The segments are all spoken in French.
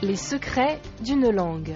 Les secrets d'une langue.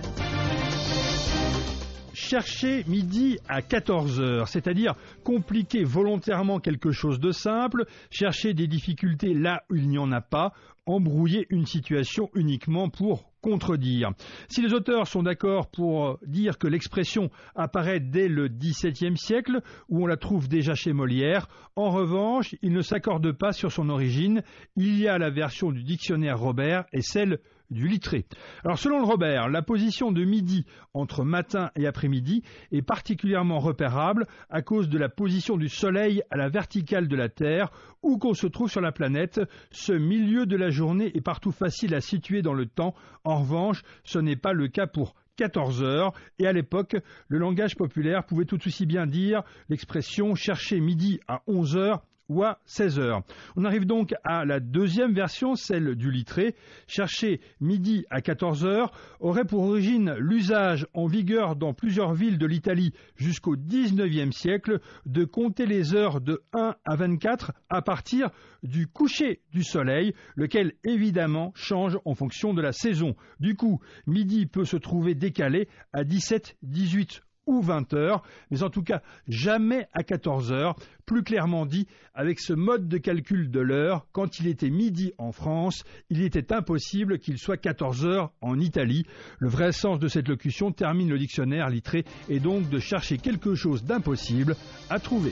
Chercher midi à 14h, c'est-à-dire compliquer volontairement quelque chose de simple, chercher des difficultés là où il n'y en a pas, embrouiller une situation uniquement pour contredire. Si les auteurs sont d'accord pour dire que l'expression apparaît dès le XVIIe siècle, où on la trouve déjà chez Molière, en revanche, ils ne s'accordent pas sur son origine. Il y a la version du dictionnaire Robert et celle du Littré. Alors selon le Robert, la position de midi entre matin et après-midi est particulièrement repérable à cause de la position du soleil à la verticale de la Terre, où qu'on se trouve sur la planète. Ce milieu de la journée est partout facile à situer dans le temps. En revanche, ce n'est pas le cas pour 14 heures, et à l'époque, le langage populaire pouvait tout aussi bien dire l'expression « chercher midi à 11 heures » ou à 16 heures. On arrive donc à la deuxième version, celle du Littré. Chercher midi à 14 heures aurait pour origine l'usage en vigueur dans plusieurs villes de l'Italie jusqu'au XIXe siècle de compter les heures de 1 à 24 à partir du coucher du soleil, lequel évidemment change en fonction de la saison. Du coup, midi peut se trouver décalé à 17, 18 ou 20 heures, mais en tout cas jamais à 14 heures. Plus clairement dit, avec ce mode de calcul de l'heure, quand il était midi en France, il était impossible qu'il soit 14 heures en Italie. Le vrai sens de cette locution, termine le dictionnaire Littré, est donc de chercher quelque chose d'impossible à trouver.